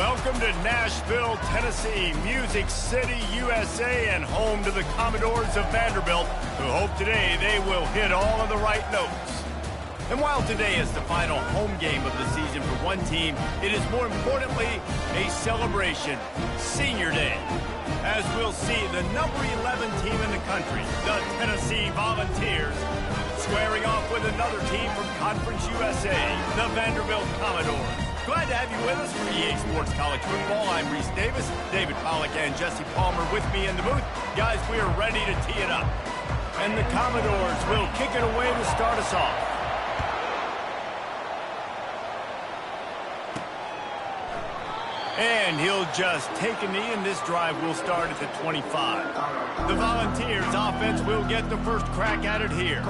Welcome to Nashville, Tennessee, Music City, USA, and home to the Commodores of Vanderbilt, who hope today they will hit all of the right notes. And while today is the final home game of the season for one team, it is more importantly a celebration, Senior Day. As we'll see, the number 11 team in the country, the Tennessee Volunteers, squaring off with another team from Conference USA, the Vanderbilt Commodores. Glad to have you with us for EA Sports College Football. I'm Reese Davis, David Pollack, and Jesse Palmer with me in the booth. Guys, we are ready to tee it up. And the Commodores will kick it away to start us off. And he'll just take a knee, and this drive will start at the 25. The Volunteers offense will get the first crack at it here.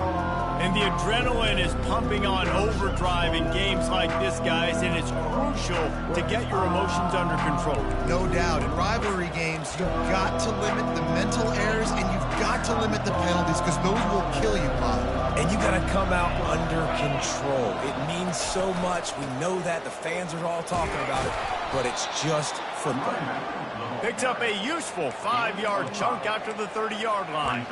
And the adrenaline is pumping on overdrive in games like this, guys, and it's crucial to get your emotions under control. No doubt. In rivalry games, you've got to limit the mental errors, and you've got to limit the penalties, because those will kill you, Bob. And you got to come out under control. It means so much. We know that. The fans are all talking about it, but it's just football. Picks up a useful 5-yard chunk after the 30-yard line.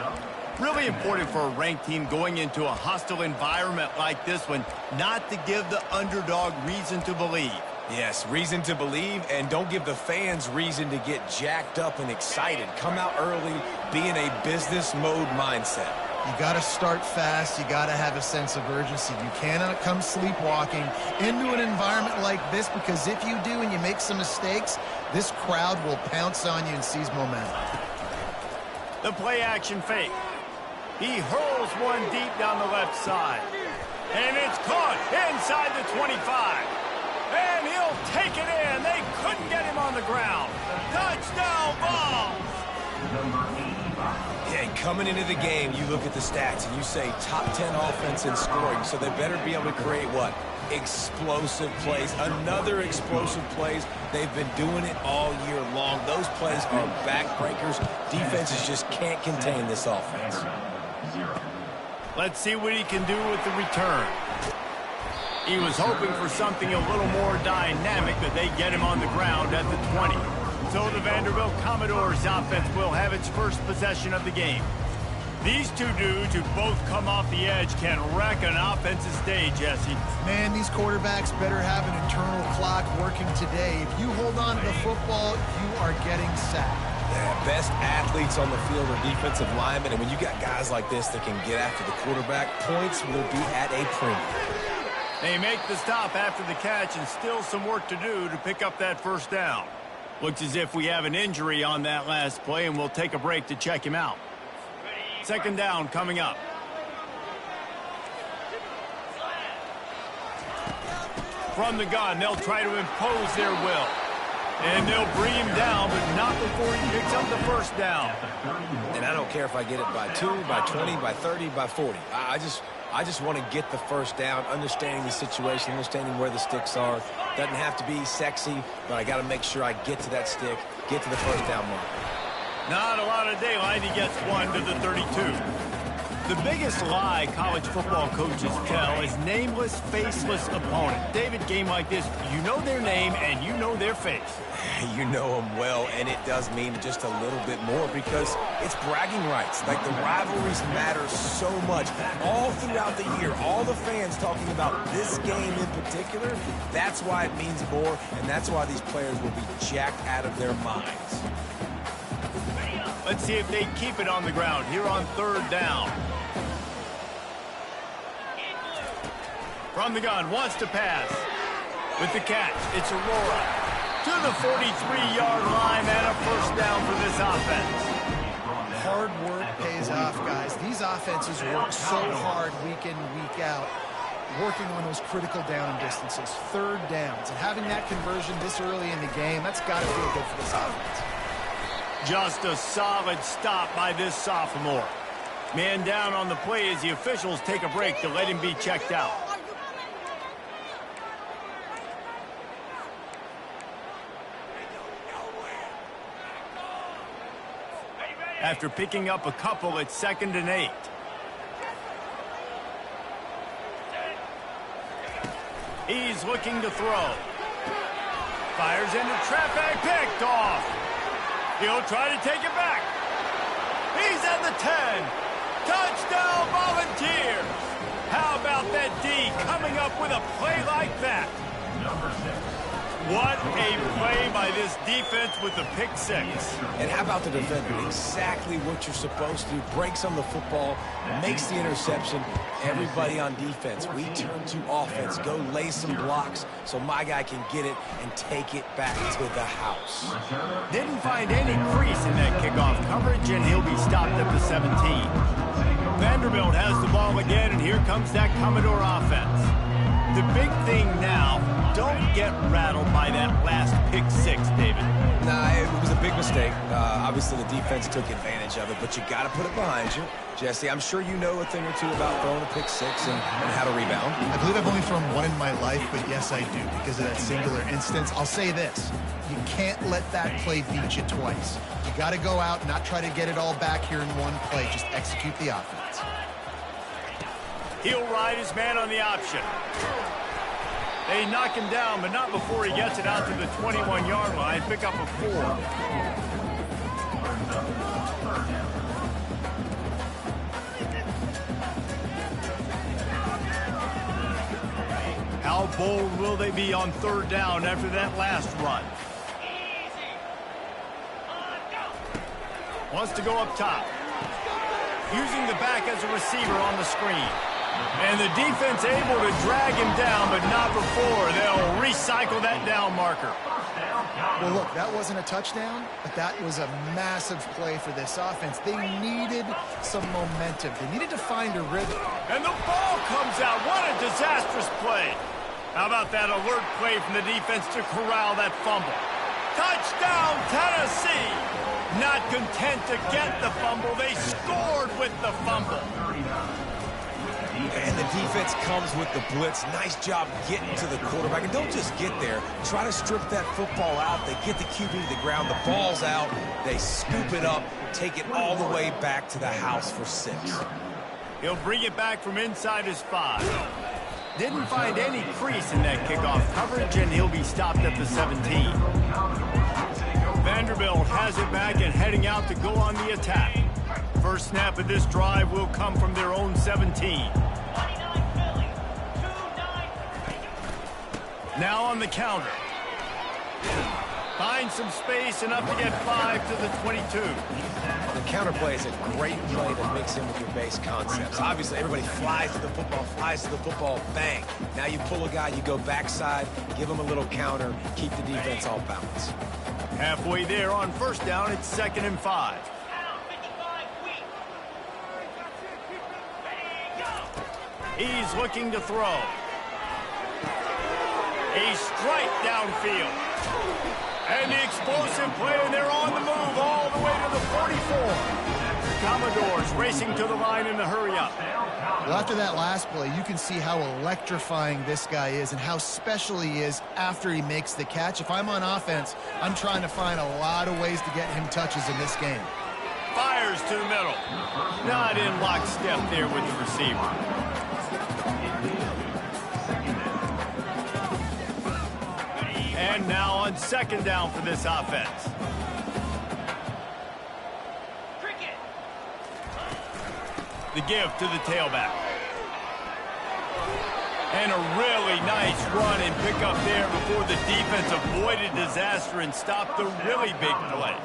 Really important for a ranked team going into a hostile environment like this one, not to give the underdog reason to believe. Yes, reason to believe, and don't give the fans reason to get jacked up and excited. Come out early, be in a business mode mindset. You got to start fast. You got to have a sense of urgency. You cannot come sleepwalking into an environment like this, because if you do and you make some mistakes, this crowd will pounce on you and seize momentum. The play action fake. He hurls one deep down the left side. And it's caught inside the 25. And he'll take it in. They couldn't get him on the ground. Touchdown ball. Yeah, coming into the game, you look at the stats and you say top 10 offense in scoring, so they better be able to create what? Explosive plays. Another explosive plays. They've been doing it all year long. Those plays are backbreakers. Defenses just can't contain this offense. Let's see what he can do with the return. He was hoping for something a little more dynamic, but they get him on the ground at the 20. So the Vanderbilt Commodores offense will have its first possession of the game. These two dudes who both come off the edge can wreck an offensive day, Jesse. Man, these quarterbacks better have an internal clock working today. If you hold on to the football, you are getting sacked. Yeah, best athletes on the field are defensive linemen, and when you got guys like this that can get after the quarterback, points will be at a premium. They make the stop after the catch, and still some work to do to pick up that first down. Looks as if we have an injury on that last play, and we'll take a break to check him out. Second down coming up. From the gun, they'll try to impose their will. And they'll bring him down, but not before he picks up the first down. And I don't care if I get it by 2, by 20, by 30, by 40. I just want to get the first down, understanding the situation, understanding where the sticks are. Doesn't have to be sexy, but I got to make sure I get to that stick, get to the first down mark. Not a lot of daylight. He gets one to the 32. The biggest lie college football coaches tell is nameless, faceless opponent. David, game like this, you know their name and you know their face. You know them well, and it does mean just a little bit more because it's bragging rights. Like, the rivalries matter so much. All throughout the year, all the fans talking about this game in particular, that's why it means more, and that's why these players will be jacked out of their minds. Let's see if they keep it on the ground here on third down. From the gun, wants to pass. With the catch, it's Aurora. To the 43-yard line and a first down for this offense. Hard work pays off, guys. These offenses work so hard week in and week out, working on those critical down distances, third downs. And having that conversion this early in the game, that's got to feel good for this offense. Just a solid stop by this sophomore. Man down on the play as the officials take a break to let him be checked out. After picking up a couple, it's 2nd and 8. He's looking to throw. Fires into traffic, picked off. He'll try to take it back. He's at the 10. Touchdown, Volunteers. How about that D coming up with a play like that? Number 6. What a play by this defense with the pick 6. And how about the defender? Exactly what you're supposed to do. Breaks on the football, makes the interception. Everybody on defense, we turn to offense. Go lay some blocks so my guy can get it and take it back to the house. Didn't find any crease in that kickoff coverage, and he'll be stopped at the 17. Vanderbilt has the ball again, and here comes that Commodore offense. The big thing now, don't get rattled by that last pick 6, David. Nah, it was a big mistake. Obviously, the defense took advantage of it, but you got to put it behind you. Jesse, I'm sure you know a thing or two about throwing a pick 6 and how to rebound. I believe I've only thrown one in my life, but yes, I do. Because of that singular instance, I'll say this. You can't let that play beat you twice. You got to go out, not try to get it all back here in one play. Just execute the offense. He'll ride his man on the option. They knock him down, but not before he gets it out to the 21-yard line. Pick up a 4. How bold will they be on 3rd down after that last run? Wants to go up top. Using the back as a receiver on the screen. And the defense able to drag him down, but not before. They'll recycle that down marker. Well, look, that wasn't a touchdown, but that was a massive play for this offense. They needed some momentum. They needed to find a rhythm. And the ball comes out. What a disastrous play. How about that alert play from the defense to corral that fumble? Touchdown, Tennessee! Not content to get the fumble, they scored with the fumble. And the defense comes with the blitz. Nice job getting to the quarterback. And don't just get there. Try to strip that football out. They get the QB to the ground. The ball's out. They scoop it up, take it all the way back to the house for 6. He'll bring it back from inside his 5. Didn't find any crease in that kickoff coverage, and he'll be stopped at the 17. Vanderbilt has it back and heading out to go on the attack. First snap of this drive will come from their own 17. Now on the counter. Finds some space, enough to get 5 to the 22. The counter play is a great play to mix in with your base concepts. Obviously, everybody flies to the football, bang. Now you pull a guy, you go backside, give him a little counter, keep the defense off balance. Halfway there on first down, it's 2nd and 5. He's looking to throw. A strike downfield. And the explosive play, and they're on the move all the way to the 44. The Commodores racing to the line in the hurry-up. Well, after that last play, you can see how electrifying this guy is and how special he is after he makes the catch. If I'm on offense, I'm trying to find a lot of ways to get him touches in this game. Fires to the middle. Not in lockstep there with the receiver. And now on 2nd down for this offense. The give to the tailback. And a really nice run and pick up there before the defense avoided disaster and stopped the really big play.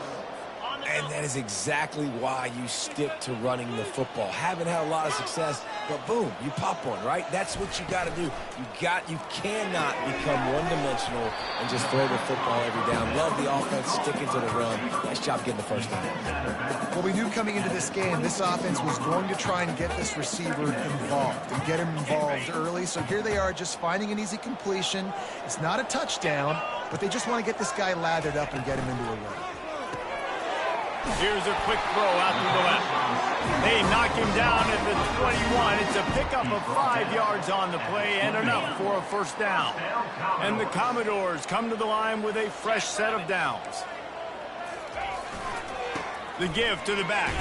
And that is exactly why you stick to running the football. Haven't had a lot of success, but boom, you pop one, right? That's what you got to do. You cannot become one-dimensional and just throw the football every down. Love the offense, sticking to the run. Nice job getting the first down. Well, we knew coming into this game, this offense was going to try and get this receiver involved and get him involved early. So here they are just finding an easy completion. It's not a touchdown, but they just want to get this guy lathered up and get him into a run. Here's a quick throw out to the left. They knock him down at the 21. It's a pickup of 5 yards on the play and enough for a first down. And the Commodores come to the line with a fresh set of downs. The give to the back.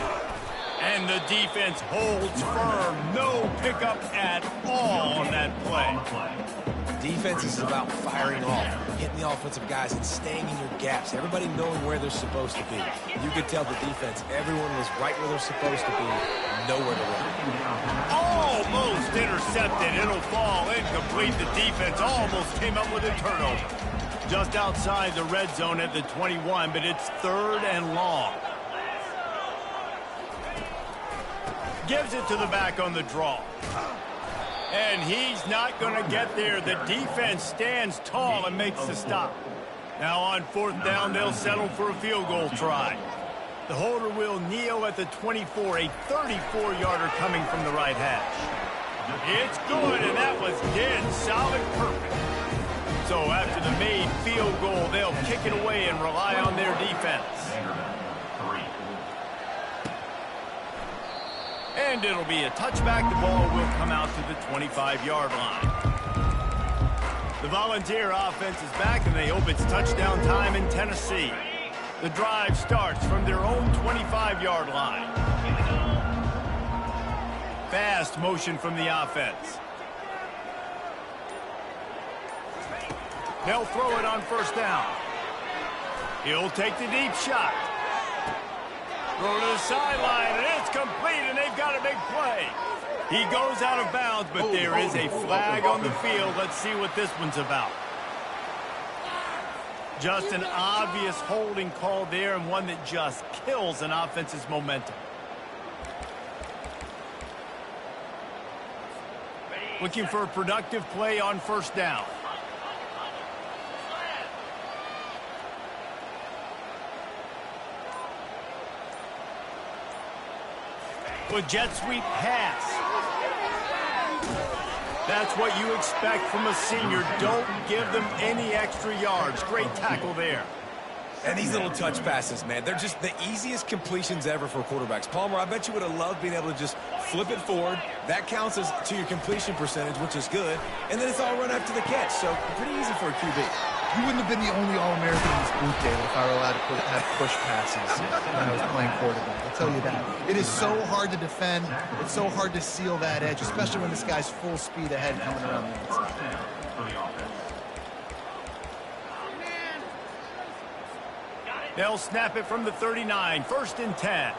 And the defense holds firm. No pickup at all on that play. Defense is about firing off, hitting the offensive guys, and staying in your gaps. Everybody knowing where they're supposed to be. You could tell the defense, everyone was right where they're supposed to be, nowhere to run. Almost intercepted. It'll fall incomplete. The defense almost came up with a turnover. Just outside the red zone at the 21, but it's 3rd and long. Gives it to the back on the draw. And he's not going to get there. The defense stands tall and makes the stop. Now on 4th down, they'll settle for a field goal try. The holder will kneel at the 24, a 34-yarder coming from the right hash. It's good, and that was dead solid perfect. So after the made field goal, they'll kick it away and rely on their defense. And it'll be a touchback. The ball will come out to the 25-yard line. The Volunteer offense is back, and they hope it's touchdown time in Tennessee. The drive starts from their own 25-yard line. Fast motion from the offense. They'll throw it on 1st down. He'll take the deep shot. Throw to the sideline, and it's complete, and they've got a big play. He goes out of bounds, but there is a flag on the field. Let's see what this one's about. Just an obvious holding call there, and one that just kills an offense's momentum. Looking for a productive play on 1st down. With jet sweep pass. That's what you expect from a senior. Don't give them any extra yards. Great tackle there. And these little touch passes, man, they're just the easiest completions ever for quarterbacks. Palmer, I bet you would have loved being able to just flip it forward. That counts as to your completion percentage, which is good. And then it's all run after the catch, so pretty easy for a QB. You wouldn't have been the only All-American in this booth, David, if I were allowed to have push passes when I was playing quarterback. I'll tell you that. It is so hard to defend. It's so hard to seal that edge, especially when this guy's full speed ahead coming around the inside. They'll snap it from the 39. 1st and 10.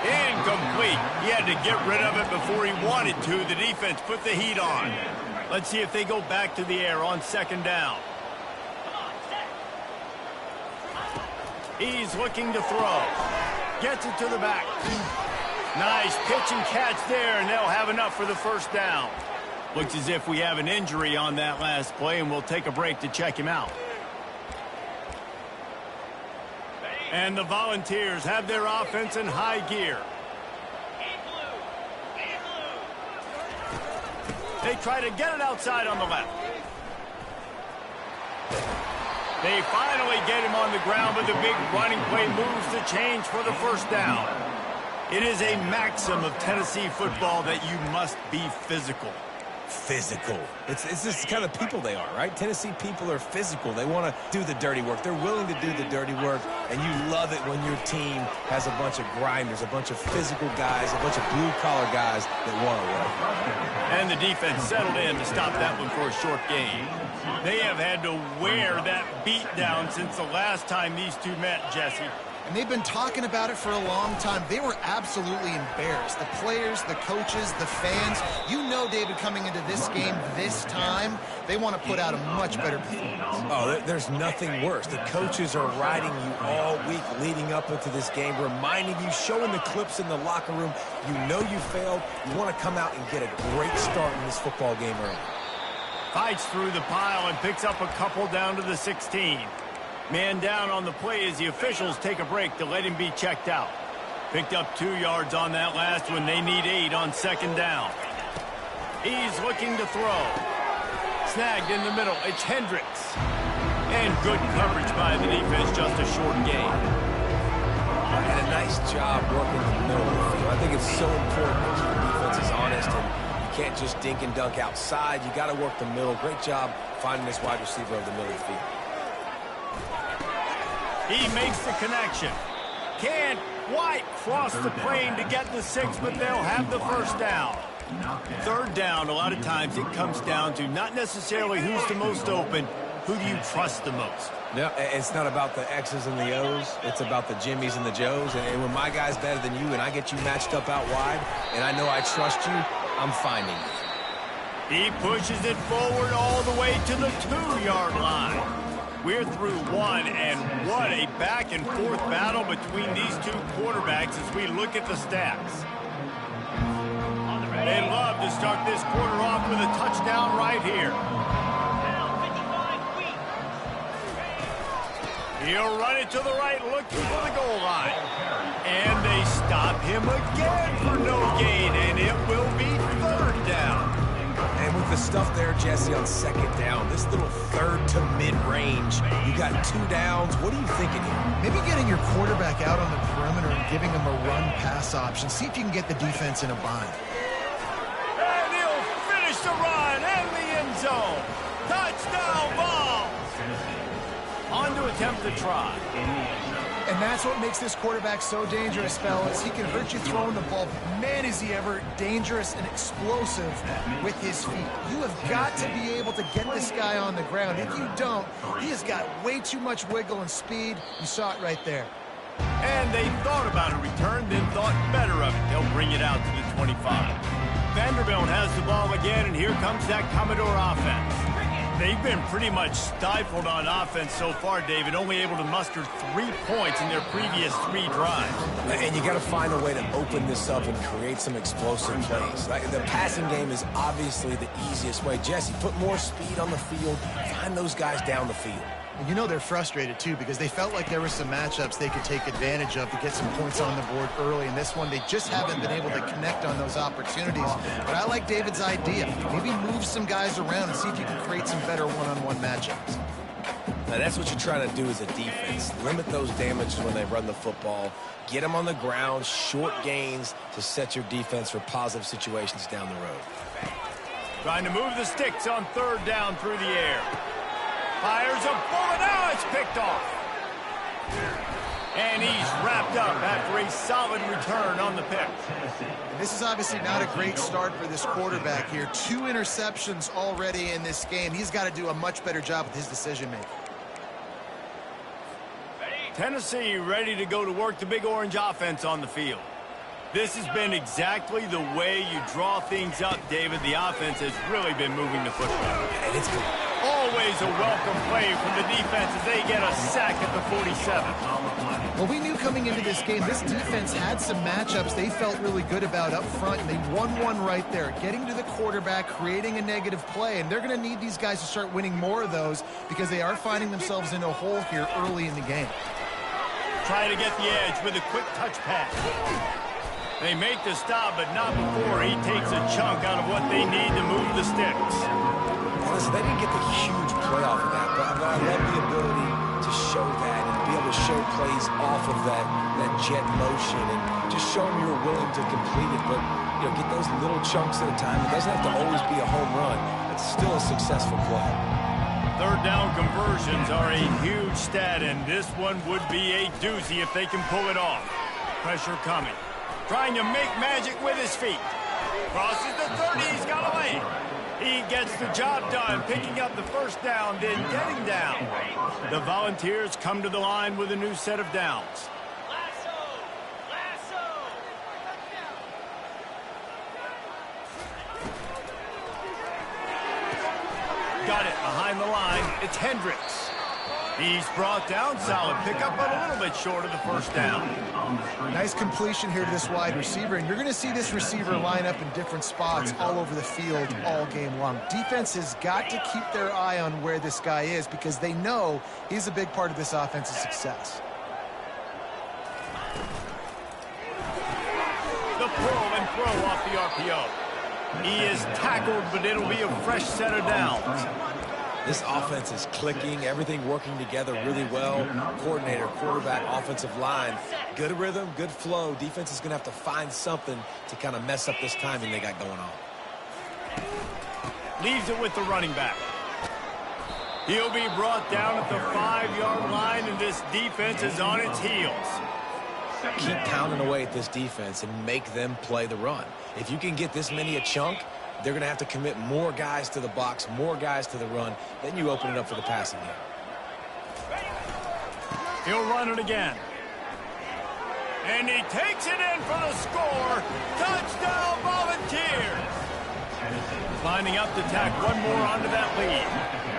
Incomplete. He had to get rid of it before he wanted to. The defense put the heat on. Let's see if they go back to the air on 2nd down. He's looking to throw. Gets it to the back. Nice pitch and catch there, and they'll have enough for the 1st down. Looks as if we have an injury on that last play, and we'll take a break to check him out. And the Volunteers have their offense in high gear. They try to get it outside on the left. They finally get him on the ground, but the big running play moves the change for the 1st down. It is a maxim of Tennessee football that you must be physical. Physical. It's just the kind of people they are, right? Tennessee people are physical. They want to do the dirty work. They're willing to do the dirty work, and you love it when your team has a bunch of grinders, a bunch of physical guys, a bunch of blue-collar guys that want to work. And the defense settled in to stop that one for a short gain. They have had to wear that beat down since the last time these two met, Jesse. And they've been talking about it for a long time. They were absolutely embarrassed. The players, the coaches, the fans. You know, David, coming into this game this time, they want to put out a much better performance. Oh, there's nothing worse. The coaches are riding you all week leading up into this game, reminding you, showing the clips in the locker room. You know you failed. You want to come out and get a great start in this football game early. Fights through the pile and picks up a couple down to the 16. Man down on the play as the officials take a break to let him be checked out. Picked up 2 yards on that last one. They need 8 on 2nd down. He's looking to throw. Snagged in the middle. It's Hendricks. And good coverage by the defense. Just a short gain. And a nice job working in the middle of the field. I think it's so important that your defense is honest and you can't just dink and dunk outside. You got to work the middle. Great job finding this wide receiver of the middle of the field. He makes the connection. Can't quite cross the plane to get the 6, but they'll have the first down. Third down, a lot of times it comes down to not necessarily who's the most open, who do you trust the most? Yeah, it's not about the X's and the O's. It's about the Jimmies and the Joes. And when my guy's better than you and I get you matched up out wide and I know I trust you, I'm finding you. He pushes it forward all the way to the 2-yard line. We're through one, and what a back-and-forth battle between these two quarterbacks as we look at the stats. They love to start this quarter off with a touchdown right here. He'll run it to the right, looking for the goal line. And they stop him again for no gain, and it will be third down. And with the stuff there, Jesse, on second down, this little third to mid-range, you got 2 downs. What are you thinking here? Maybe getting your quarterback out on the perimeter and giving him a run-pass option. See if you can get the defense in a bind. And he'll finish the run and the end zone. Touchdown ball. On to attempt the try. And that's what makes this quarterback so dangerous, fellas. He can hurt you throwing the ball. Man, is he ever dangerous and explosive with his feet. You have got to be able to get this guy on the ground. If you don't, he has got way too much wiggle and speed. You saw it right there. And they thought about a return, then thought better of it. They'll bring it out to the 25. Vanderbilt has the ball again, and here comes that Commodore offense. They've been pretty much stifled on offense so far, David, only able to muster 3 points in their previous 3 drives. And you got to find a way to open this up and create some explosive plays. Like, the passing game is obviously the easiest way. Jesse, put more speed on the field. Find those guys down the field. You know they're frustrated, too, because they felt like there were some matchups they could take advantage of to get some points on the board early. In this one, they just haven't been able to connect on those opportunities. But I like David's idea. Maybe move some guys around and see if you can create some better one-on-one matchups. Now, that's what you're trying to do as a defense. Limit those damages when they run the football. Get them on the ground, short gains to set your defense for positive situations down the road. Trying to move the sticks on third down through the air. Fires a bullet. Now it's picked off. And he's wrapped up after a solid return on the pick. This is obviously not a great start for this quarterback here. 2 interceptions already in this game. He's got to do a much better job with his decision-making. Tennessee ready to go to work the Big Orange offense on the field. This has been exactly the way you draw things up, David. The offense has really been moving the football. And it's good. Always a welcome play from the defense as they get a sack at the 47. Well, we knew coming into this game, this defense had some matchups they felt really good about up front, and they won one right there, getting to the quarterback, creating a negative play, and they're going to need these guys to start winning more of those because they are finding themselves in a hole here early in the game. Trying to get the edge with a quick touch pass. They make the stop, but not before he takes a chunk out of what they need to move the sticks. Listen, they didn't get the huge play off of that, but I love the ability to show that and be able to show plays off of that jet motion and just show them you're willing to complete it, but get those little chunks at a time. It doesn't have to always be a home run. It's still a successful play. Third down conversions are a huge stat, and this one would be a doozy if they can pull it off. Pressure coming. Trying to make magic with his feet. Crosses the 30, he's got a lane. He gets the job done, picking up the first down, then getting down. The Volunteers come to the line with a new set of downs. Got it behind the line. It's Hendricks. He's brought down, solid pickup, but a little bit short of the first down. Nice completion here to this wide receiver, and you're going to see this receiver line up in different spots all over the field all game long. Defense has got to keep their eye on where this guy is because they know he's a big part of this offense's success. The pull and throw off the RPO. He is tackled, but it'll be a fresh set of downs. This offense is clicking, everything working together really well. Coordinator, quarterback, offensive line. Good rhythm, good flow. Defense is going to have to find something to kind of mess up this timing they got going on. Leaves it with the running back. He'll be brought down at the 5-yard line, and this defense is on its heels. Keep pounding away at this defense and make them play the run. If you can get this many a chunk, they're going to have to commit more guys to the box, more guys to the run. Then you open it up for the passing game. He'll run it again. And he takes it in for the score. Touchdown, Volunteers. Lining up to tack one more onto that lead.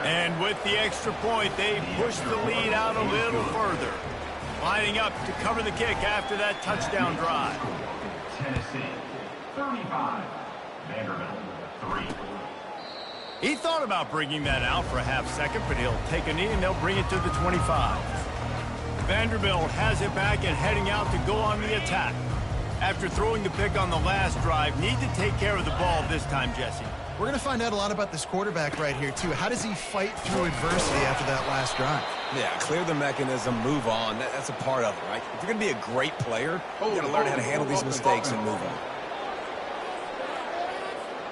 And with the extra point, they push the lead out a little further. Lining up to cover the kick after that touchdown drive. Tennessee, 35. Vanderbilt, 3. He thought about bringing that out for a half second, but he'll take a knee and they'll bring it to the 25. Vanderbilt has it back and heading out to go on the attack. After throwing the pick on the last drive, need to take care of the ball this time, Jesse. We're going to find out a lot about this quarterback right here, too. How does he fight through adversity after that last drive? Yeah, clear the mechanism, move on. That's a part of it, right? If you're going to be a great player, you got to learn how to handle these mistakes and move on.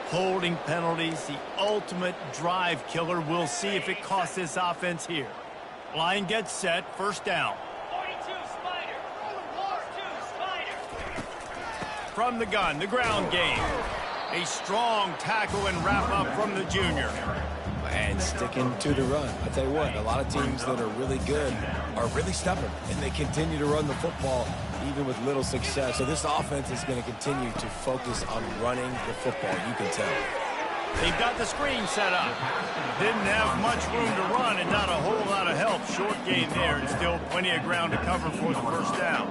Holding penalties, the ultimate drive killer. We'll see if it costs this offense here. Line gets set, first down. 42 Spider. 42 Spider. From the gun, the ground game. A strong tackle and wrap up from the junior. And sticking to the run. I tell you what, a lot of teams that are really good are really stubborn, and they continue to run the football even with little success. So this offense is going to continue to focus on running the football, you can tell. They've got the screen set up. Didn't have much room to run and not a whole lot of help. Short gain there and still plenty of ground to cover for the first down.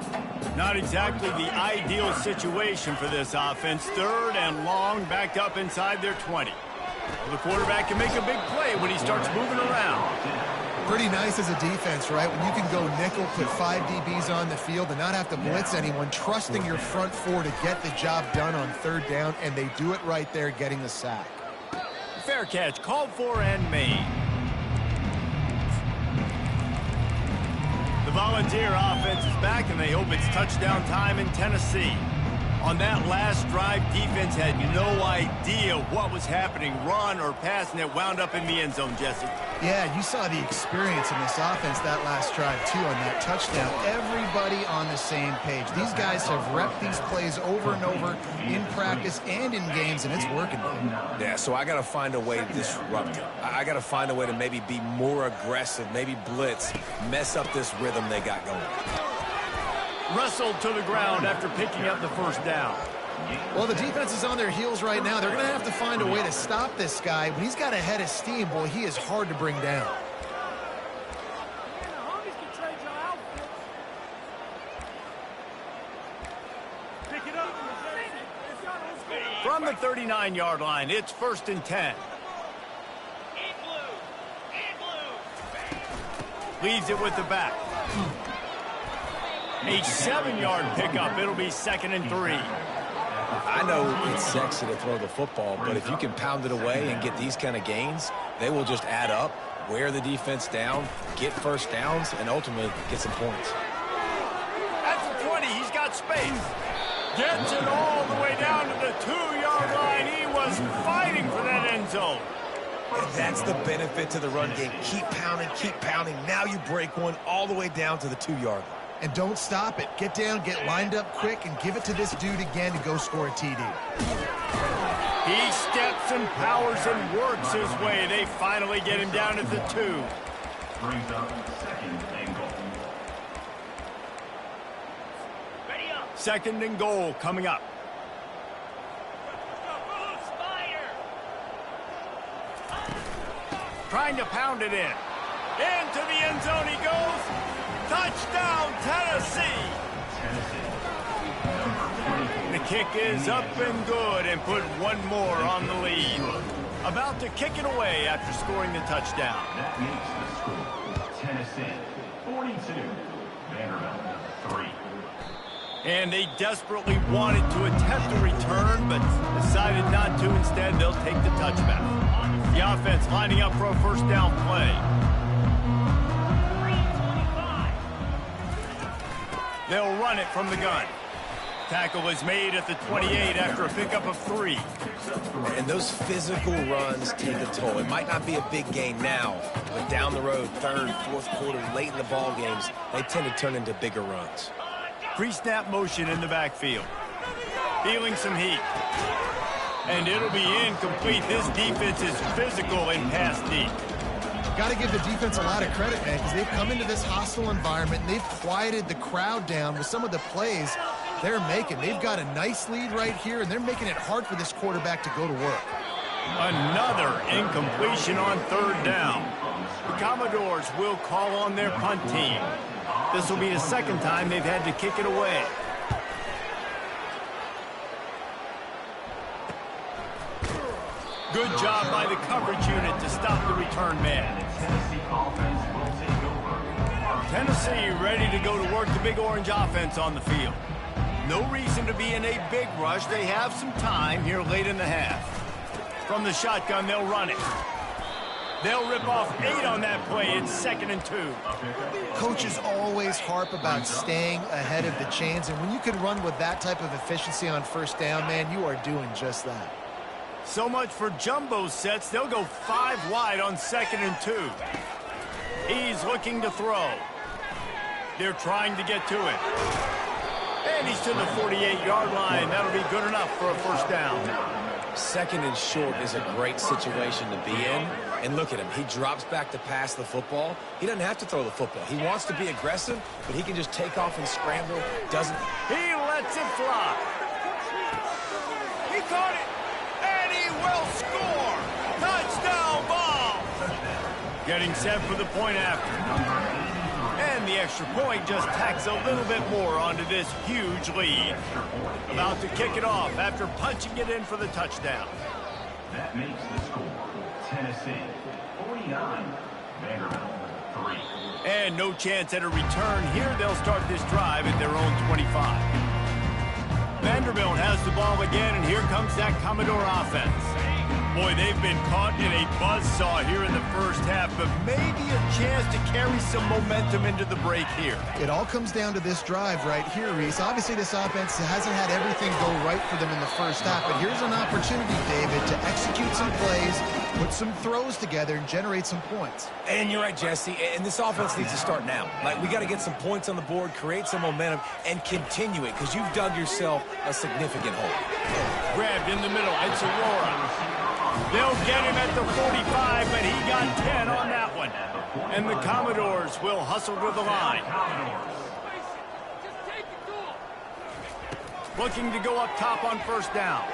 Not exactly the ideal situation for this offense. Third and long, backed up inside their 20. Well, the quarterback can make a big play when he starts moving around. Pretty nice as a defense, right? When you can go nickel, put 5 DBs on the field and not have to blitz anyone, trusting your front four to get the job done on third down, and they do it right there, getting the sack. Fair catch, called for and made. The Volunteer offense is back, and they hope it's touchdown time in Tennessee. On that last drive, defense had no idea what was happening, run or pass, and it wound up in the end zone, Jesse. Yeah, you saw the experience in this offense that last drive, too, on that touchdown. Everybody on the same page. These guys have repped these plays over and over in practice and in games, and it's working. Yeah, so I got to find a way to disrupt it. I got to find a way to maybe be more aggressive, maybe blitz, mess up this rhythm they got going. Wrestled to the ground after picking up the first down. Well, the defense is on their heels right now. They're going to have to find a way to stop this guy. When he's got a head of steam, boy, he is hard to bring down. From the 39-yard line, it's 1st and 10. Leaves it with the back. A 7-yard pickup. It'll be 2nd and 3. I know it's sexy to throw the football, but if you can pound it away and get these kind of gains, they will just add up, wear the defense down, get first downs, and ultimately get some points. At the 20, he's got space. Gets it all the way down to the 2-yard line. He was fighting for that end zone. And that's the benefit to the run game. Keep pounding, keep pounding. Now you break one all the way down to the 2-yard line. And don't stop it. Get down, get lined up quick, and give it to this dude again to go score a TD. He steps and powers and works his way. They finally get him down at the 2. Brings up 2nd and goal. 2nd and goal coming up. Trying to pound it in. Into the end zone he goes. Touchdown, Tennessee. The kick is up and good and put one more on the lead. About to kick it away after scoring the touchdown. That makes the score Tennessee 42, Vanderbilt 3. And they desperately wanted to attempt a return, but decided not to. Instead, they'll take the touchback. The offense lining up for a first down play. They'll run it from the gun. Tackle is made at the 28 after a pickup of 3. And those physical runs take a toll. It might not be a big gain now, but down the road, 3rd, 4th quarter, late in the ball games, they tend to turn into bigger runs. Pre-snap motion in the backfield. Feeling some heat. And it'll be incomplete. This defense is physical and pass deep. Got to give the defense a lot of credit, man, because they've come into this hostile environment and they've quieted the crowd down with some of the plays they're making. They've got a nice lead right here, and they're making it hard for this quarterback to go to work. Another incompletion on third down. The Commodores will call on their punt team. This will be the second time they've had to kick it away. Good job by the coverage unit to stop the return man. Tennessee ready to go to work the Big Orange offense on the field. No reason to be in a big rush. They have some time here late in the half. From the shotgun, they'll run it. They'll rip off 8 on that play. It's 2nd and 2. Coaches always harp about staying ahead of the chains, and when you can run with that type of efficiency on first down, man, you are doing just that. So much for jumbo sets. They'll go 5 wide on 2nd and 2. He's looking to throw. They're trying to get to it. And he's to the 48-yard line. That'll be good enough for a first down. 2nd and short is a great situation to be in. And look at him. He drops back to pass the football. He doesn't have to throw the football. He wants to be aggressive, but he can just take off and scramble. Doesn't. He lets it fly. He caught it. And he will score. Touchdown ball. Getting set for the point after. And the extra point just tacks a little bit more onto this huge lead. About to kick it off after punching it in for the touchdown. That makes the score Tennessee 49, Vanderbilt 3. And no chance at a return here. They'll start this drive at their own 25. Vanderbilt has the ball again, and here comes that Commodore offense. Boy, they've been caught in a buzzsaw here in the first half, but maybe a chance to carry some momentum into the break here. It all comes down to this drive right here, Reese. Obviously, this offense hasn't had everything go right for them in the first half, but here's an opportunity, David, to execute some plays, put some throws together, and generate some points. And you're right, Jesse. And this offense needs to start now. Like, we got to get some points on the board, create some momentum, and continue it, because you've dug yourself a significant hole. Grabbed in the middle. It's Aurora. They'll get him at the 45, but he got 10 on that one. And the Commodores will hustle to the line. Looking to go up top on first down.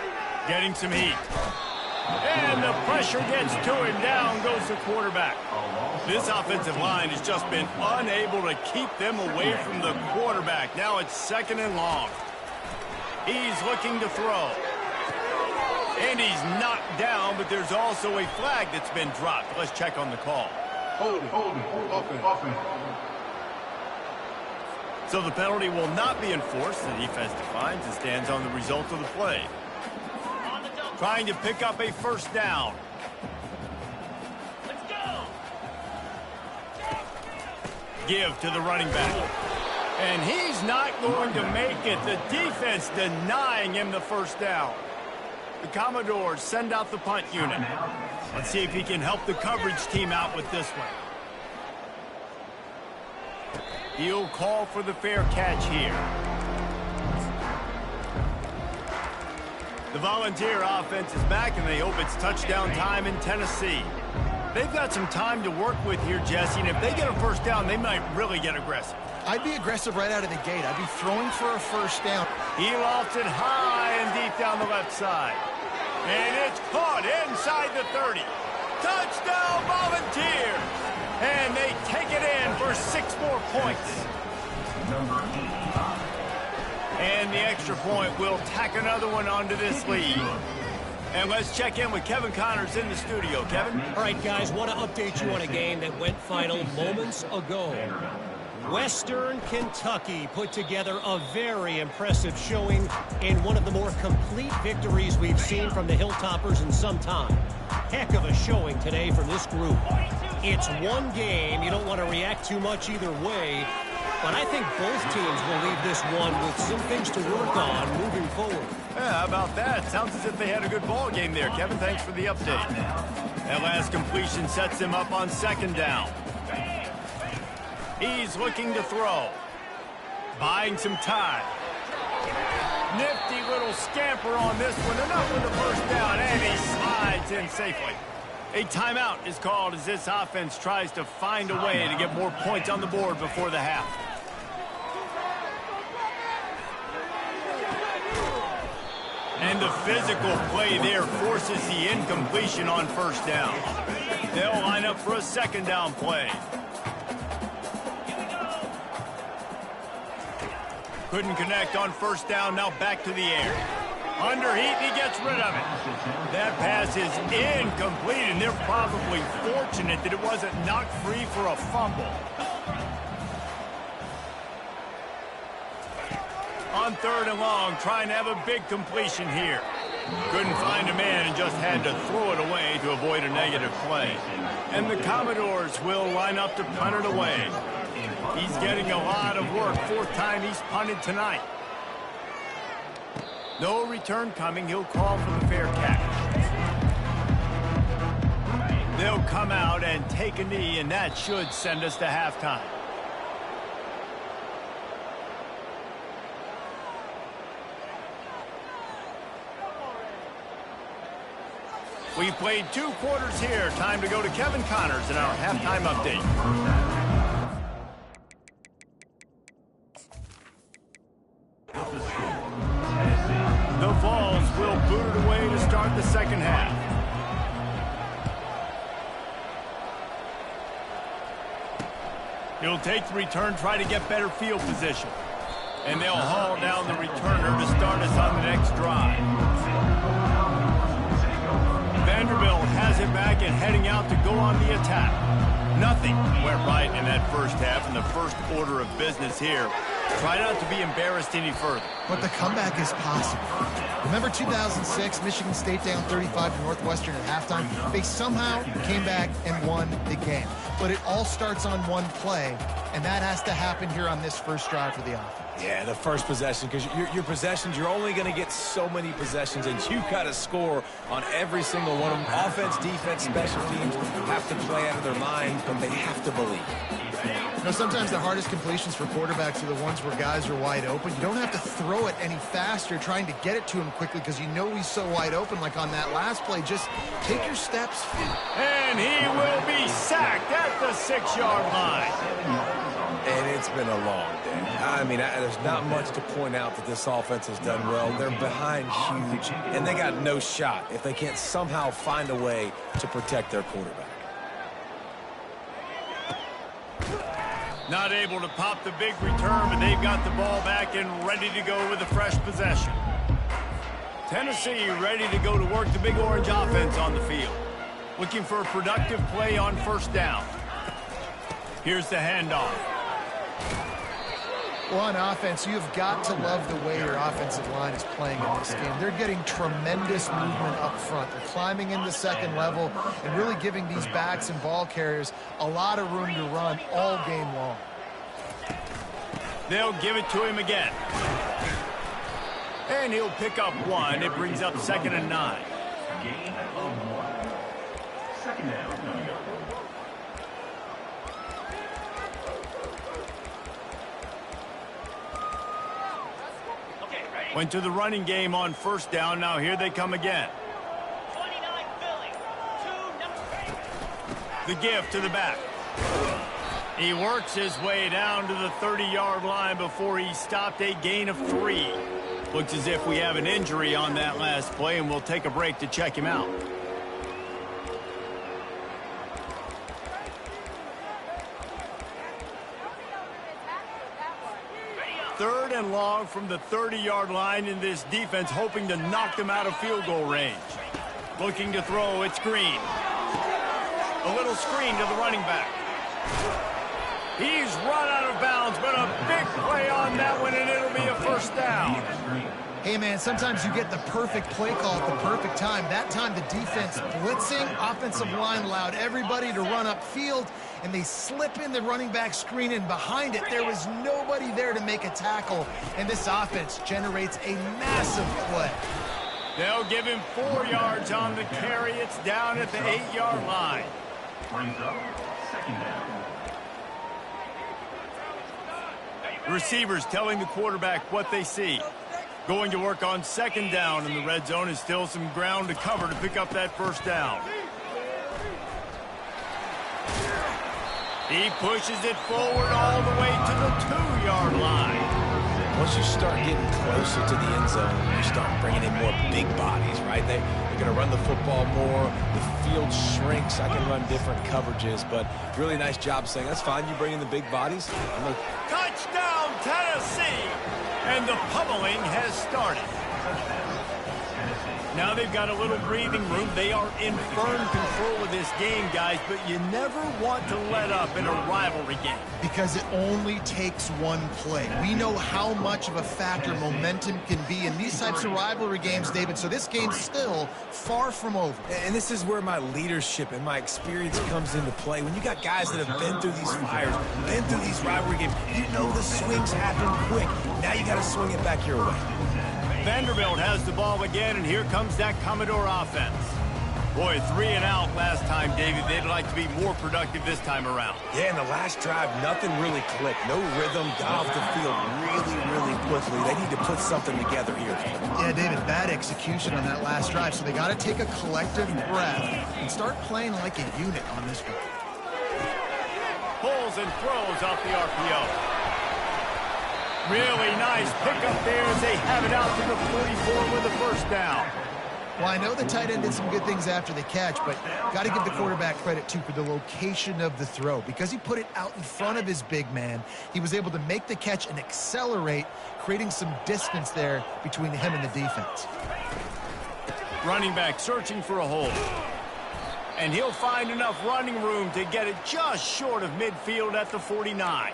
Getting some heat. And the pressure gets to him. Down goes the quarterback. This offensive line has just been unable to keep them away from the quarterback. Now it's 2nd and long. He's looking to throw. And he's knocked down, but there's also a flag that's been dropped. Let's check on the call. Hold it. So the penalty will not be enforced. The defense defines and stands on the result of the play. Trying to pick up a first down. Let's go. Give to the running back. And he's not going to make it. The defense denying him the first down. The Commodores send out the punt unit. Let's see if he can help the coverage team out with this one. He'll call for the fair catch here. The Volunteer offense is back, and they hope it's touchdown time in Tennessee. They've got some time to work with here, Jesse, and if they get a first down, they might really get aggressive. I'd be aggressive right out of the gate. I'd be throwing for a first down. He lofts it high and deep down the left side. And it's caught inside the 30. Touchdown Volunteers! And they take it in for 6 more points. And the extra point will tack another one onto this lead. And let's check in with Kevin Connors in the studio. Kevin? All right, guys, want to update you on a game that went final moments ago. Western Kentucky put together a very impressive showing in one of the more complete victories we've seen from the Hilltoppers in some time. Heck of a showing today from this group. It's one game. You don't want to react too much either way, but I think both teams will leave this one with some things to work on moving forward. Yeah, how about that? Sounds as if they had a good ball game there. Kevin, thanks for the update. That last completion sets him up on 2nd down. He's looking to throw. Buying some time. Nifty little scamper on this one. Enough with the first down, and he slides in safely. A timeout is called as this offense tries to find a way to get more points on the board before the half. And the physical play there forces the incompletion on first down. They'll line up for a second down play. Couldn't connect on first down, now back to the air. Under heat, he gets rid of it. That pass is incomplete, and they're probably fortunate that it wasn't knocked free for a fumble. On third and long, trying to have a big completion here. Couldn't find a man and just had to throw it away to avoid a negative play. And the Commodores will line up to punt it away. He's getting a lot of work. Fourth time he's punted tonight. No return coming. He'll call for the fair catch. They'll come out and take a knee, and that should send us to halftime. We played 2 quarters here. Time to go to Kevin Connors in our halftime update. The Vols will boot it away to start the second half. He'll take the return, try to get better field position. And they'll haul down the returner to start us on the next drive. Vanderbilt has it back and heading out to go on the attack. Nothing went right in that first half, and the first order of business here. Try not to be embarrassed any further. But the comeback is possible. Remember 2006, Michigan State down 35 to Northwestern at halftime? They somehow came back and won the game. But it all starts on one play, and that has to happen here on this first drive for the offense. Yeah, the first possession, because your possessions, you're only going to get so many possessions, and you got to score on every single one of them. Offense, defense, special teams have to play out of their minds, but they have to believe. You know, sometimes the hardest completions for quarterbacks are the ones where guys are wide open. You don't have to throw it any faster trying to get it to him quickly because you know he's so wide open. Like on that last play, just take your steps. And he will be sacked at the 6-yard line. And it's been a long day. I mean, there's not much to point out that this offense has done well. They're behind huge, and they got no shot if they can't somehow find a way to protect their quarterback. Not able to pop the big return, but they've got the ball back and ready to go with a fresh possession. Tennessee ready to go to work the Big Orange offense on the field. Looking for a productive play on first down. Here's the handoff. Well, on offense, you've got to love the way your offensive line is playing in this game. They're getting tremendous movement up front. They're climbing in the second level and really giving these backs and ball carriers a lot of room to run all game long. They'll give it to him again. And he'll pick up 1. It brings up 2nd and 9. Gain of 1. Second down. Went to the running game on first down. Now here they come again. 29 Philly. 2 The give to the back. He works his way down to the 30-yard line before he stopped, a gain of 3. Looks as if we have an injury on that last play, and we'll take a break to check him out. Third and long from the 30-yard line, in this defense hoping to knock them out of field goal range. Looking to throw, it's Green. A little screen to the running back. He's run out of bounds, but a big play on that one, and it'll be a first down. Hey, man, sometimes you get the perfect play call at the perfect time. That time the defense blitzing, offensive line allowed everybody to run upfield, and they slip in the running back screen, and behind it there was nobody there to make a tackle, and this offense generates a massive play. They'll give him 4 yards on the carry. It's down at the 8-yard line. Brings up second down. The receivers telling the quarterback what they see. Going to work on second down, and the red zone is still some ground to cover to pick up that first down. He pushes it forward all the way to the 2-yard line. Once you start getting closer to the end zone, you start bringing in more big bodies, right? They're going to run the football more. The field shrinks. I can run different coverages, but really nice job saying, that's fine. You bring in the big bodies. Touchdown, Tennessee! And the pummeling has started. Now they've got a little breathing room. They are in firm control of this game, guys, but you never want to let up in a rivalry game. Because it only takes one play. We know how much of a factor momentum can be in these types of rivalry games, David, so this game's still far from over. And this is where my leadership and my experience comes into play. When you got guys that have been through these fires, been through these rivalry games, you know the swings happen quick. Now you got to swing it back your way. Vanderbilt has the ball again, and here comes that Commodore offense. Boy, 3 and out last time, David. They'd like to be more productive this time around. Yeah, in the last drive, nothing really clicked. No rhythm, got off the field really quickly. They need to put something together here. Yeah, David, bad execution on that last drive, so they got to take a collective breath and start playing like a unit on this one. Pulls and throws off the RPO. Really nice pickup there as they have it out to the 44 with the first down. Well, I know the tight end did some good things after the catch, but got to give the quarterback credit, too, for the location of the throw. Because he put it out in front of his big man, he was able to make the catch and accelerate, creating some distance there between him and the defense. Running back searching for a hole. And he'll find enough running room to get it just short of midfield at the 49.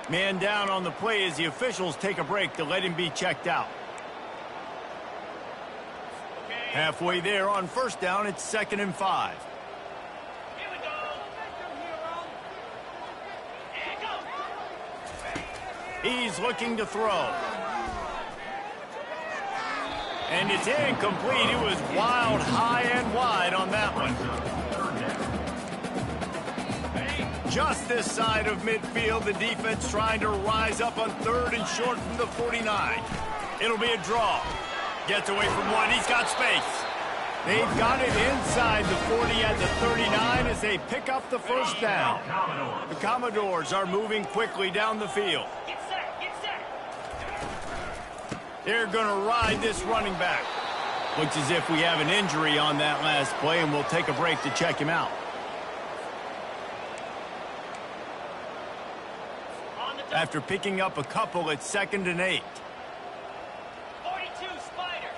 Man down on the play as the officials take a break to let him be checked out. Halfway there on first down, it's 2nd and 5. Here we go. He's looking to throw. And it's incomplete. It was wild, high and wide on that one. Just this side of midfield, the defense trying to rise up on 3rd and short from the 49. It'll be a draw. Gets away from one. He's got space. They've got it inside the 40 at the 39 as they pick up the first down. The Commodores are moving quickly down the field. Get set, get set. They're going to ride this running back. Looks as if we have an injury on that last play, and we'll take a break to check him out. After picking up a couple, it's 2nd and 8. 42 Spider.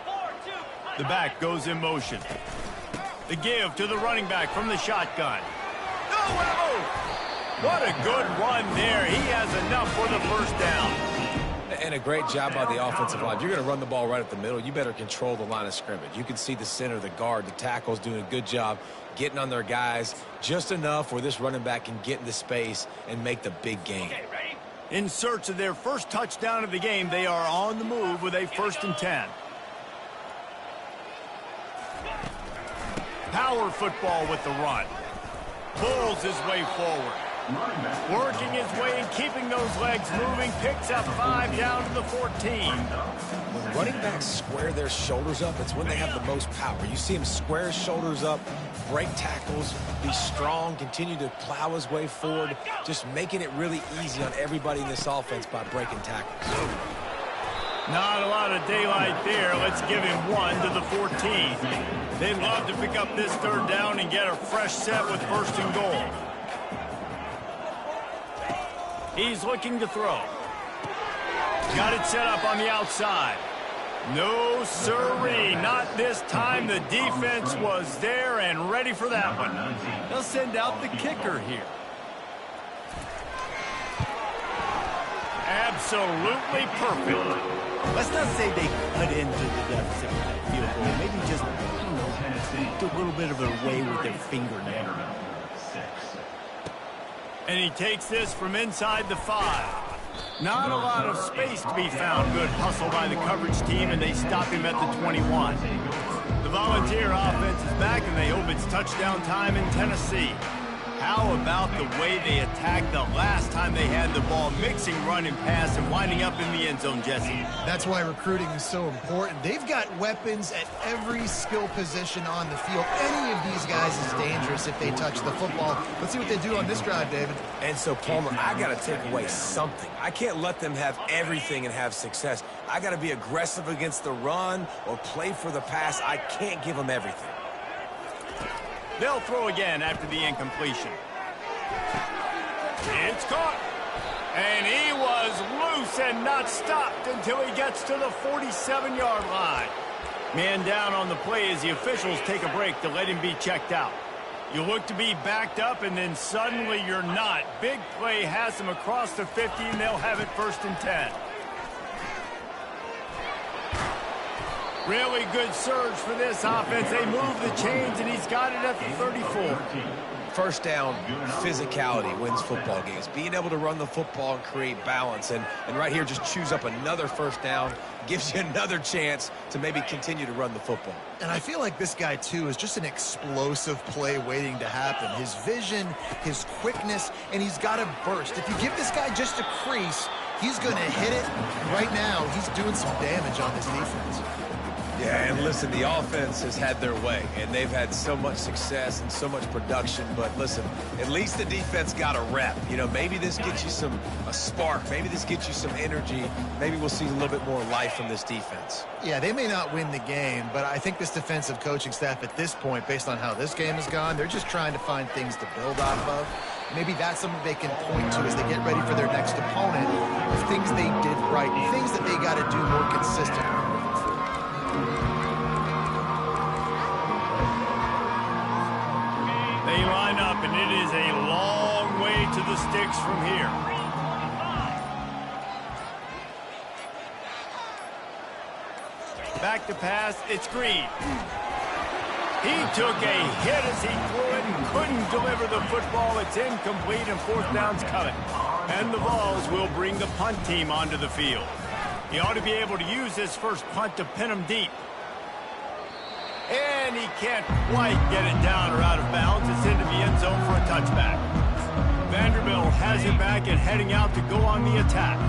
4-2. The back goes in motion. The give to the running back from the shotgun. Oh, what a good run there. He has enough for the first down. And a great job by the offensive line. If you're going to run the ball right at the middle, you better control the line of scrimmage. You can see the center, the guard, the tackles doing a good job getting on their guys just enough where this running back can get into space and make the big game. Okay, ready? In search of their first touchdown of the game, they are on the move with a 1st and 10. Power football with the run. Pulls his way forward. Working his way and keeping those legs moving. Picks up 5 down to the 14. When running backs square their shoulders up, it's when they have the most power. You see him square his shoulders up, break tackles, be strong, continue to plow his way forward, just making it really easy on everybody in this offense by breaking tackles. Not a lot of daylight there. Let's give him 1 to the 14. They'd love to pick up this 3rd down and get a fresh set with 1st and goal. He's looking to throw. Got it set up on the outside. No, sirree, not this time. The defense was there and ready for that one. They'll send out the kicker here. Absolutely perfect. Let's not say they cut into the deficit with that field goal. Maybe just, a little bit of a way with their fingernail. And he takes this from inside the 5. Not a lot of space to be found. Good hustle by the coverage team, and they stop him at the 21. The Volunteer offense is back, and they hope it's touchdown time in Tennessee. how about the way they attacked the last time they had the ball, mixing run and pass and winding up in the end zone, Jesse? That's why recruiting is so important. They've got weapons at every skill position on the field. Any of these guys is dangerous if they touch the football. Let's see what they do on this drive, David. And so, Palmer, I got to take away something. I can't let them have everything and have success. I got to be aggressive against the run or play for the pass. I can't give them everything. They'll throw again after the incompletion. It's caught. And he was loose and not stopped until he gets to the 47-yard line. Man down on the play as the officials take a break to let him be checked out. You look to be backed up, and then suddenly you're not. Big play has them across the 50, and they'll have it 1st and 10. Really good surge for this offense. They move the chains, and he's got it at the 34. First down, physicality wins football games. Being able to run the football and create balance. And right here, just choose up another first down. Gives you another chance to maybe continue to run the football. And I feel like this guy, too, is just an explosive play waiting to happen. His vision, his quickness, and he's got a burst. If you give this guy just a crease, he's going to hit it. Right now, he's doing some damage on this defense. Yeah, and listen, the offense has had their way, and they've had so much success and so much production. But listen, at least the defense got a rep. You know, maybe this gets you a spark. Maybe this gets you some energy. Maybe we'll see a little bit more life from this defense. Yeah, they may not win the game, but I think this defensive coaching staff at this point, based on how this game has gone, they're just trying to find things to build off of. Maybe that's something they can point to as they get ready for their next opponent, of things they did right, things that they got to do more consistently moving forward. They line up, and it is a long way to the sticks from here. Back to pass, it's Green. He took a hit as he threw it and couldn't deliver the football. It's incomplete, and 4th down's coming. And the Vols will bring the punt team onto the field. He ought to be able to use this first punt to pin him deep. And he can't quite get it down or out of bounds. It's into the end zone for a touchback. Vanderbilt has it back and heading out to go on the attack.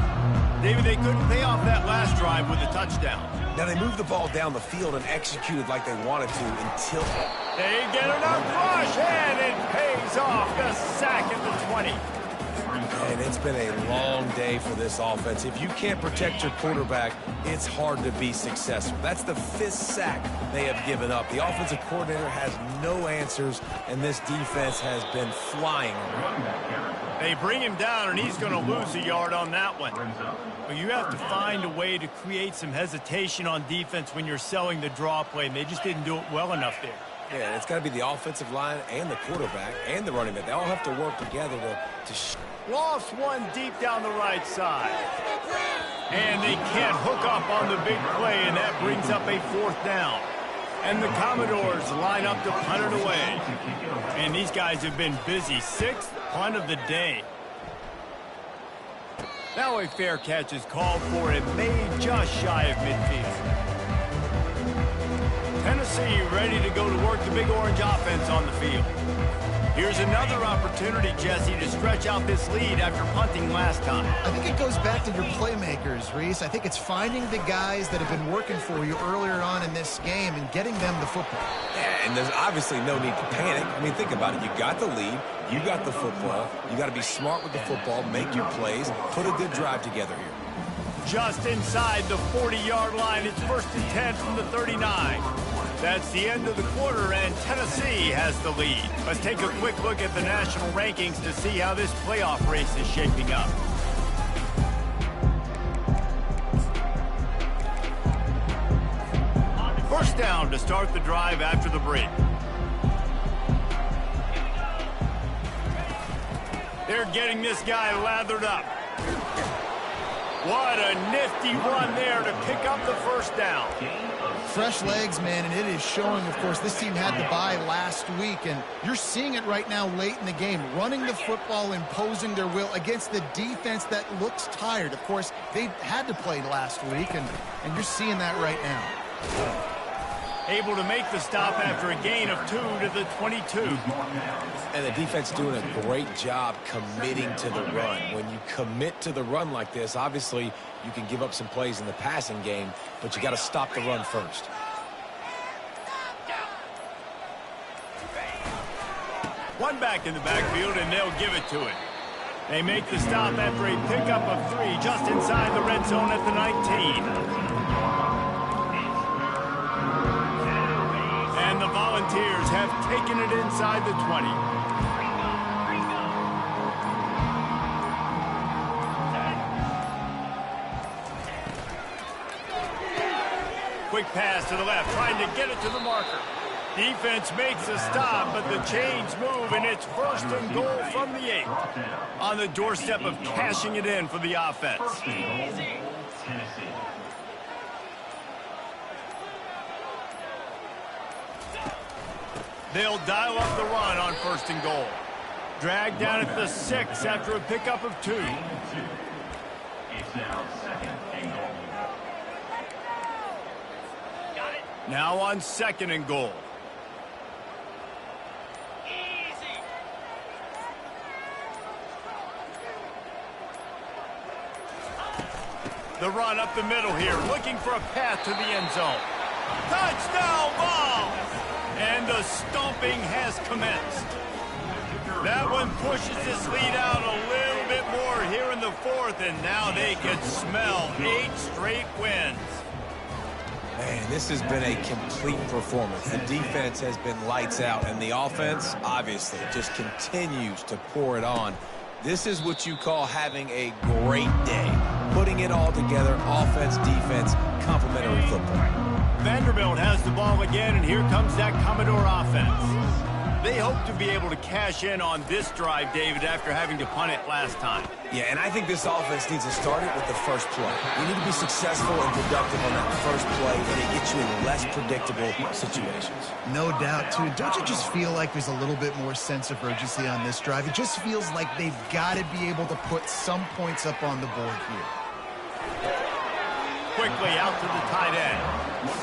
David, they couldn't pay off that last drive with a touchdown. Now, they moved the ball down the field and executed like they wanted to until... They get enough rush, and it pays off. The sack at the 20. And it's been a long day for this offense. If you can't protect your quarterback, it's hard to be successful. That's the 5th sack they have given up. The offensive coordinator has no answers, and this defense has been flying around. They bring him down, and he's going to lose a yard on that one. But you have to find a way to create some hesitation on defense when you're selling the draw play, and they just didn't do it well enough there. Yeah, and it's got to be the offensive line and the quarterback and the running back. They all have to work together to Lost one deep down the right side. And they can't hook up on the big play, and that brings up a 4th down. And the Commodores line up to punt it away. And these guys have been busy. 6th punt of the day. Now a fair catch is called for and made just shy of midfield. Tennessee ready to go to work the Big Orange offense on the field. Here's another opportunity, Jesse, to stretch out this lead after punting last time. I think it goes back to your playmakers, Reese. I think it's finding the guys that have been working for you earlier on in this game and getting them the football. Yeah, and there's obviously no need to panic. I mean, think about it. You got the lead. You got the football. You got to be smart with the football, make your plays, put a good drive together here. Just inside the 40-yard line, it's 1st and 10 from the 39. That's the end of the quarter, and Tennessee has the lead. Let's take a quick look at the national rankings to see how this playoff race is shaping up. First down to start the drive after the break. They're getting this guy lathered up. What a nifty run there to pick up the first down. Fresh legs, man, and it is showing, of course, this team had the bye last week, and you're seeing it right now late in the game, running the football, imposing their will against the defense that looks tired. Of course, they had to play last week, and you're seeing that right now. able to make the stop after a gain of 2 to the 22. And the defense doing a great job committing to the run. When you commit to the run like this, obviously you can give up some plays in the passing game, but you got to stop the run first. One back in the backfield, and they'll give it to it. They make the stop after a pickup of 3 just inside the red zone at the 19. And the Volunteers have taken it inside the 20. Quick pass to the left, trying to get it to the marker. Defense makes a stop, but the chains move, and it's 1st and goal from the 8. On the doorstep of cashing it in for the offense. They'll dial up the run on 1st and goal. Dragged down at the 6 after a pickup of 2. It's now 2nd and goal. Got it. Now on 2nd and goal. Easy. The run up the middle here, looking for a path to the end zone. Touchdown ball! And the stomping has commenced. That one pushes this lead out a little bit more here in the 4th, and now they can smell 8 straight wins. Man, this has been a complete performance. The defense has been lights out, and the offense, obviously, just continues to pour it on. This is what you call having a great day. Putting it all together, offense, defense, complementary football. Vanderbilt has the ball again, and here comes that Commodore offense. They hope to be able to cash in on this drive, David, after having to punt it last time. Yeah, and I think this offense needs to start it with the first play. You need to be successful and productive on that first play, and it gets you in less predictable situations. No doubt, too. Don't you just feel like there's a little bit more sense of urgency on this drive? It just feels like they've got to be able to put some points up on the board here. Quickly out to the tight end.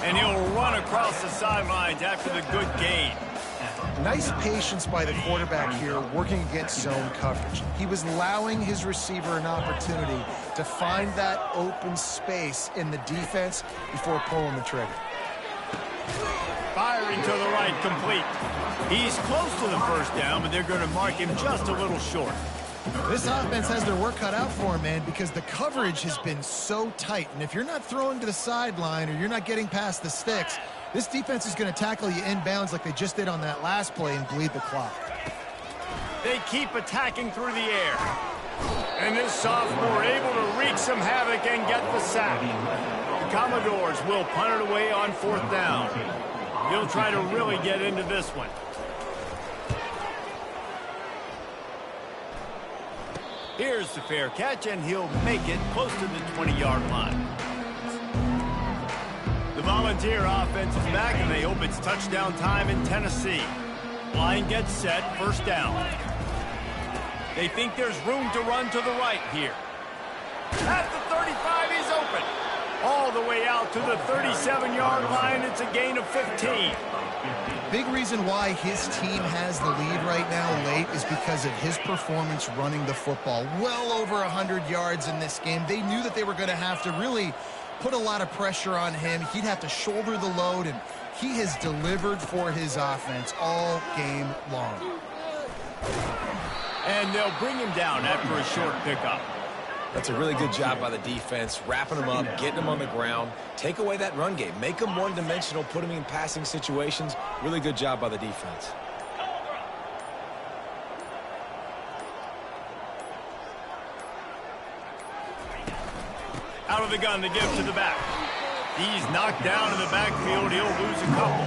And he'll run across the sidelines after the good gain. Nice patience by the quarterback here, working against zone coverage. He was allowing his receiver an opportunity to find that open space in the defense before pulling the trigger. Firing to the right, complete. He's close to the first down, but they're going to mark him just a little short. This offense has their work cut out for him, man, because the coverage has been so tight. And if you're not throwing to the sideline or you're not getting past the sticks, this defense is going to tackle you inbounds like they just did on that last play and bleed the clock. They keep attacking through the air. And this sophomore able to wreak some havoc and get the sack. The Commodores will punt it away on 4th down. He'll try to really get into this one. Here's the fair catch, and he'll make it close to the 20-yard line. The Volunteer offense is back, and they hope it's touchdown time in Tennessee. Line gets set, 1st down. They think there's room to run to the right here. At the 35, he's open. All the way out to the 37-yard line. It's a gain of 15. Big reason why his team has the lead right now late is because of his performance running the football. Well over 100 yards in this game. They knew that they were going to have to really put a lot of pressure on him. He'd have to shoulder the load, and he has delivered for his offense all game long. And they'll bring him down after a short pickup. That's a really good job by the defense, wrapping them up, getting them on the ground. Take away that run game. Make them one-dimensional, put them in passing situations. Really good job by the defense. Out of the gun to give to the back. He's knocked down in the backfield. He'll lose a couple.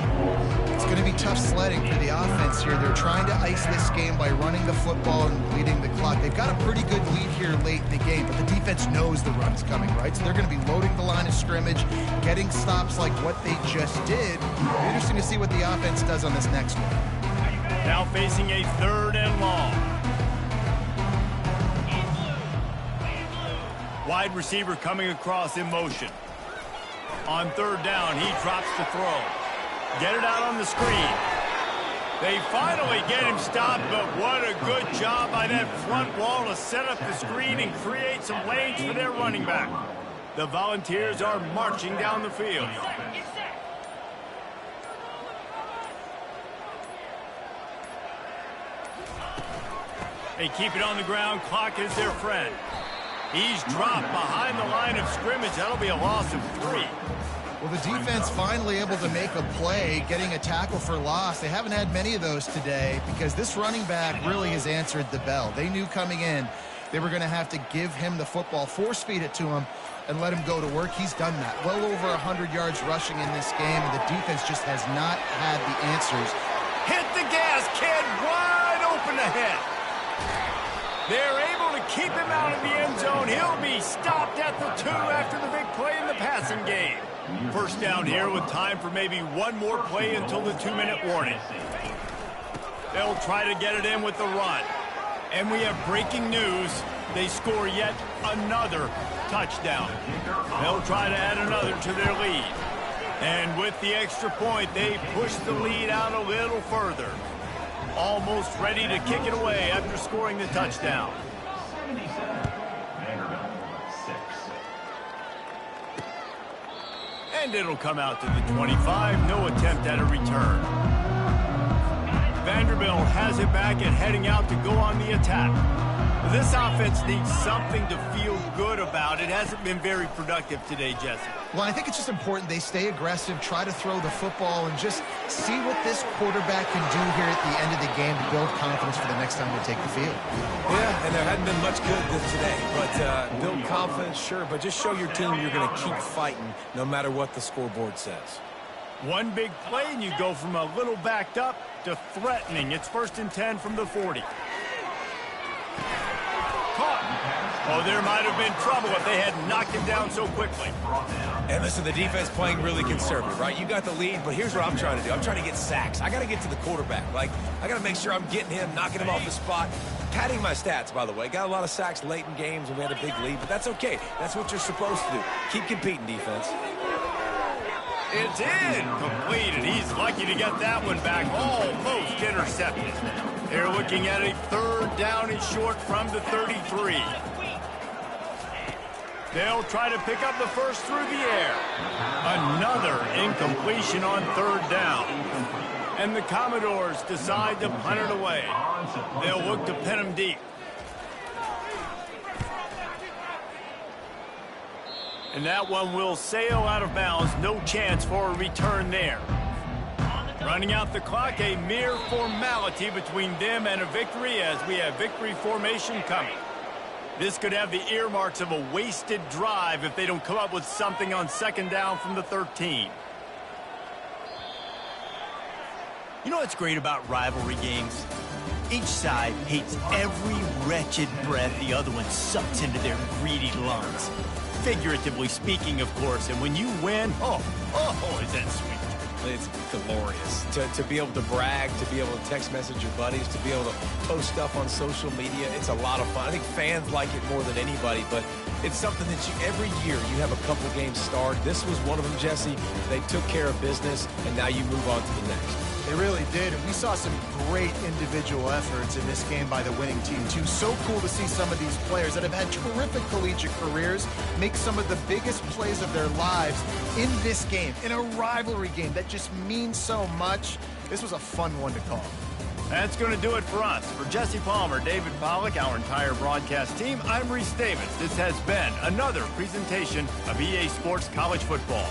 It's going to be tough sledding for the offense here. They're trying to ice this game by running the football and bleeding the clock. They've got a pretty good lead here late in the game, but the defense knows the run's coming, right? So they're going to be loading the line of scrimmage, getting stops like what they just did. It'll be interesting to see what the offense does on this next one. Now facing a 3rd and long. Wide receiver coming across in motion. On 3rd down, he drops the throw. Get it out on the screen. They finally get him stopped, but what a good job by that front wall to set up the screen and create some lanes for their running back. The Volunteers are marching down the field. They keep it on the ground. Clock is their friend. He's dropped behind the line of scrimmage. That'll be a loss of 3. Well, the defense finally able to make a play, getting a tackle for loss. They haven't had many of those today because this running back really has answered the bell. They knew coming in they were going to have to give him the football, force feed it to him, and let him go to work. He's done that. Well over 100 yards rushing in this game, and the defense just has not had the answers. Hit the gas, kid. Wide open ahead. They're able to keep him out of the end zone. He'll be stopped at the 2 after the big play in the passing game. First down here with time for maybe one more play until the 2-minute warning. They'll try to get it in with the run. And we have breaking news. They score yet another touchdown. They'll try to add another to their lead. And with the extra point, they push the lead out a little further. Almost ready to kick it away after scoring the touchdown. 77, Vanderbilt 6. And it'll come out to the 25. No attempt at a return. Vanderbilt has it back and heading out to go on the attack. This offense needs something to feel good about. It hasn't been very productive today, Jesse. Well, I think it's just important they stay aggressive, try to throw the football, and just see what this quarterback can do here at the end of the game to build confidence for the next time they take the field. Yeah, and there hadn't been much good today. But build confidence, sure, but just show your team you're going to keep fighting no matter what the scoreboard says. One big play, and you go from a little backed up to threatening. It's 1st and 10 from the 40. Oh, there might have been trouble if they had knocked him down so quickly. And listen, the defense playing really conservative, right? You got the lead, but here's what I'm trying to do. I'm trying to get sacks. I got to get to the quarterback. Like, I got to make sure I'm getting him, knocking him off the spot. Padding my stats, by the way. Got a lot of sacks late in games when we had a big lead, but that's okay. That's what you're supposed to do. Keep competing, defense. It's incompleted. He's lucky to get that one back. Almost intercepted. They're looking at a 3rd down and short from the 33. They'll try to pick up the first through the air. Another incompletion on 3rd down. And the Commodores decide to punt it away. They'll look to pin him deep. And that one will sail out of bounds. No chance for a return there. Running out the clock, a mere formality between them and a victory as we have victory formation coming. This could have the earmarks of a wasted drive if they don't come up with something on 2nd down from the 13. You know what's great about rivalry games? Each side hates every wretched breath the other one sucks into their greedy lungs. Figuratively speaking, of course, and when you win, oh, is that sweet. It's glorious to be able to brag, to be able to text message your buddies, to be able to post stuff on social media. It's a lot of fun. I think fans like it more than anybody, but it's something that every year you have a couple games start. This was one of them, Jesse. They took care of business, and now you move on to the next. They really did, and we saw some great individual efforts in this game by the winning team, too. So cool to see some of these players that have had terrific collegiate careers make some of the biggest plays of their lives in this game, in a rivalry game that just means so much. This was a fun one to call. That's going to do it for us. For Jesse Palmer, David Pollack, our entire broadcast team, I'm Reese Davis. This has been another presentation of EA Sports College Football.